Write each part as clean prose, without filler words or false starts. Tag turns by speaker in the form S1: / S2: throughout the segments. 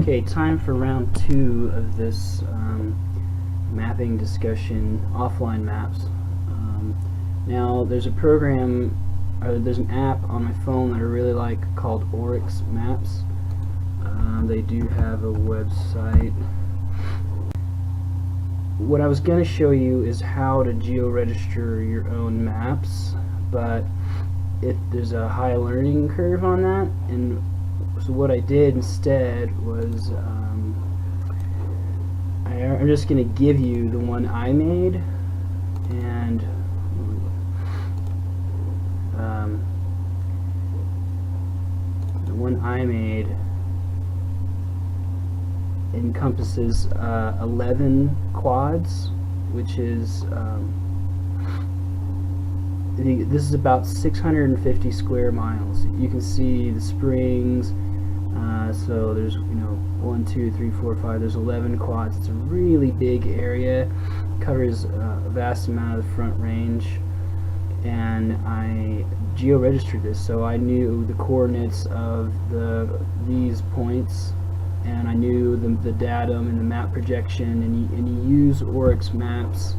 S1: Okay, time for round 2 of this mapping discussion, offline maps. Now there's a program, or there's an app on my phone that I really like called Oryx Maps. They do have a website. What I was going to show you is how to geo-register your own maps, but there's a high learning curve on that, and so what I did instead was I'm just going to give you the one I made, and the one I made encompasses 11 quads, which is this is about 650 square miles. You can see the springs. So there's 1, 2, 3, 4, 5. There's 11 quads. It's a really big area. Covers a vast amount of the Front Range, and I geo-registered this, so I knew the coordinates of these points, and I knew the datum and the map projection. And you use Oryx Maps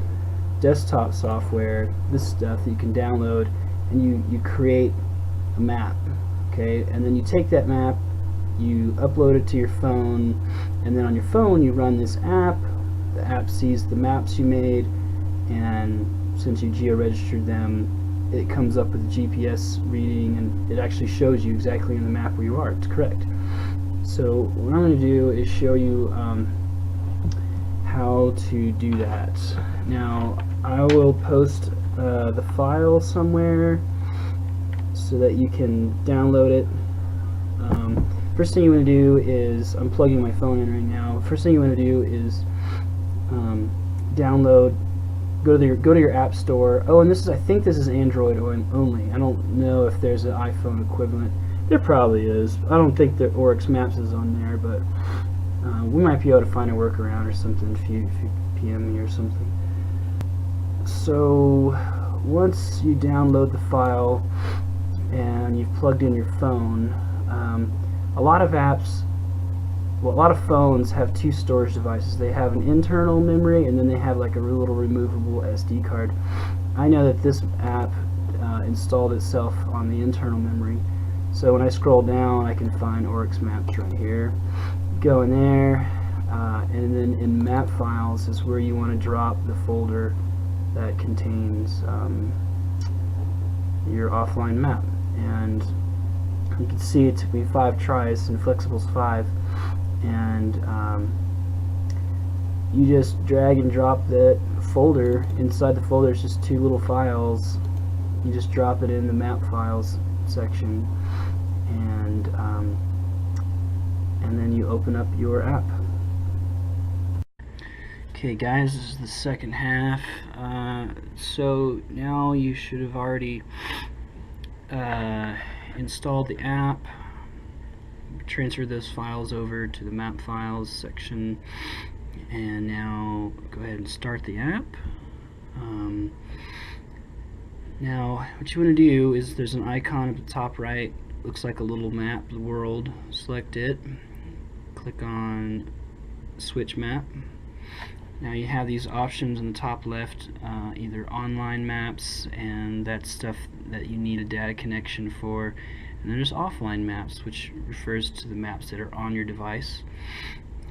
S1: desktop software, this stuff that you can download, and you create a map, okay? And then you take that map, you upload it to your phone, and then on your phone you run this app. The app sees the maps you made, and since you geo-registered them, it comes up with a GPS reading, and it actually shows you exactly in the map where you are. It's correct. So what I'm going to do is show you how to do that. Now I will post the file somewhere so that you can download it. First thing you want to do is, I'm plugging my phone in right now. First thing you want to do is download. Go to your app store. Oh, and I think this is Android only. I don't know if there's an iPhone equivalent. There probably is. I don't think that Oryx Maps is on there, but we might be able to find a workaround or something if you PM me or something. So once you download the file and you've plugged in your phone, a lot of phones have two storage devices. They have an internal memory, and then they have like a little removable SD card. I know that this app installed itself on the internal memory, so when I scroll down I can find Oryx Maps right here. Go in there, and then in map files is where you want to drop the folder that contains your offline map. And you can see it took me 5 tries, and Flexible's 5, and you just drag and drop that folder. Inside the folder is just 2 little files. You just drop it in the map files section, and then you open up your app. Okay guys, this is the second half. So now you should have already installed the app, transferred those files over to the map files section, and now go ahead and start the app. Now what you want to do is, there's an icon at the top right, looks like a little map of the world. Select it, click on switch map. Now you have these options in the top left, either online maps, and that's stuff that you need a data connection for, and then there's offline maps, which refers to the maps that are on your device.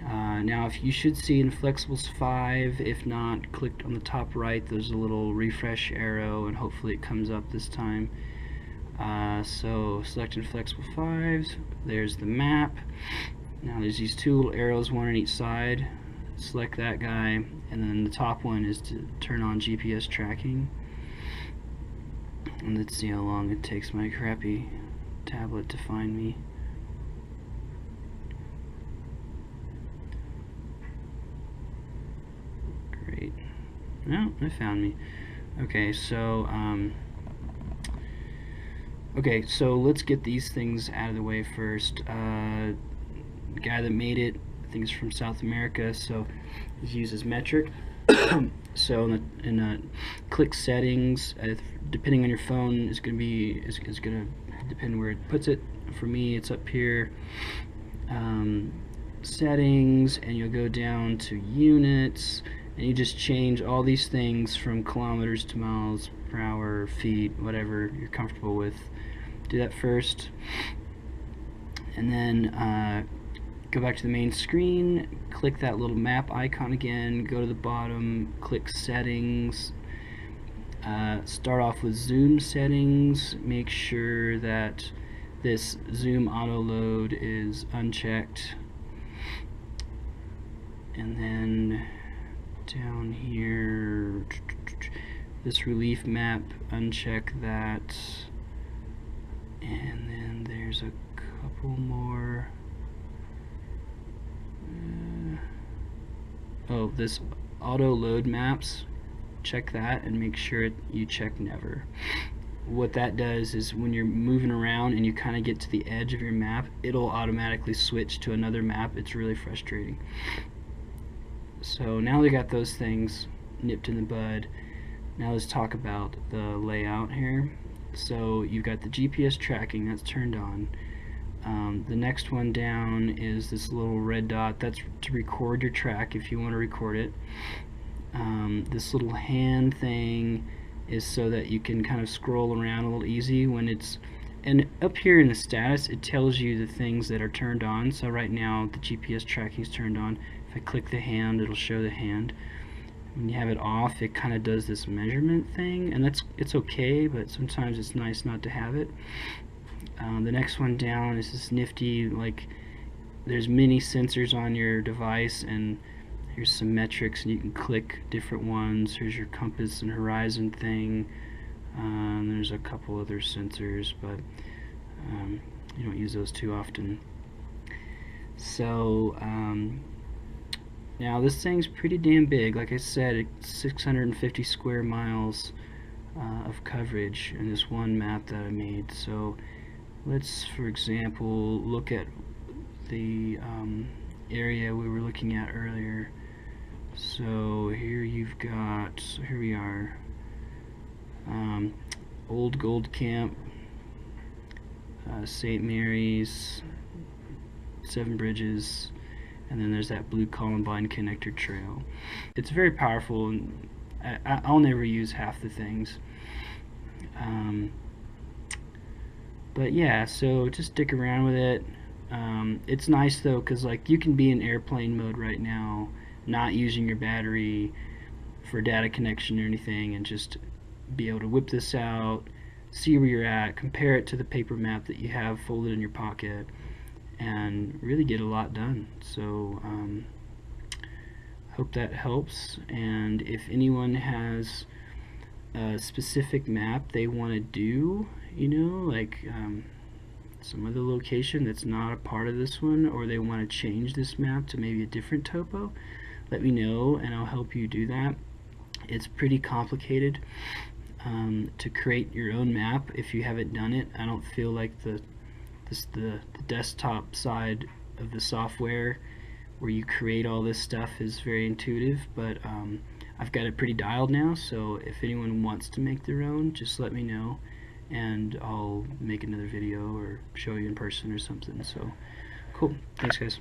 S1: Now if you should see in Flexible's 5, if not, click on the top right, there's a little refresh arrow, and hopefully it comes up this time. So selecting Flexible 5, there's the map. Now there's these 2 little arrows, one on each side. Select that guy, and then the top one is to turn on GPS tracking. And let's see how long it takes my crappy tablet to find me. Great. No, it found me. Okay, so let's get these things out of the way first. The guy that made it, I think, is from South America, so it uses metric. So in click settings, depending on your phone, is going to depend where it puts it. For me, it's up here. settings, and you'll go down to units, and you just change all these things from kilometers to miles per hour, feet, whatever you're comfortable with. Do that first, and then go back to the main screen, click that little map icon again, go to the bottom, click settings, start off with zoom settings, make sure that this zoom auto load is unchecked, and then down here this relief map, uncheck that, and then there's a couple more. Oh, this auto load maps, check that and make sure you check never. What that does is when you're moving around and you kind of get to the edge of your map, it'll automatically switch to another map. It's really frustrating. So now we got those things nipped in the bud. Now let's talk about the layout here. So you've got the GPS tracking, that's turned on. The next one down is this little red dot. That's to record your track if you want to record it. This little hand thing is so that you can kind of scroll around a little easy when it's, and up here in the status it tells you the things that are turned on. So right now the GPS tracking is turned on. If I click the hand, it'll show the hand. When you have it off, it kind of does this measurement thing, and it's okay, but sometimes it's nice not to have it. The next one down is this nifty, like, there's many sensors on your device, and here's some metrics, and you can click different ones. Here's your compass and horizon thing, and there's a couple other sensors, but you don't use those too often. So now this thing's pretty damn big. Like I said, it's 650 square miles of coverage in this one map that I made. So let's, for example, look at the area we were looking at earlier. So here you've got, so here we are, Old Gold Camp, St. Mary's, Seven Bridges, and then there's that Blue Columbine Connector Trail. It's very powerful, and I'll never use half the things. But yeah, so just stick around with it. It's nice though, because like you can be in airplane mode right now, not using your battery for data connection or anything, and just be able to whip this out, see where you're at, compare it to the paper map that you have folded in your pocket, and really get a lot done. So hope that helps, and if anyone has a specific map they want to do, you know, like some other location that's not a part of this one, or they want to change this map to maybe a different topo, let me know and I'll help you do that. It's pretty complicated to create your own map if you haven't done it. I don't feel like the desktop side of the software where you create all this stuff is very intuitive, but I've got it pretty dialed now, so if anyone wants to make their own, just let me know and I'll make another video or show you in person or something. So cool, thanks guys.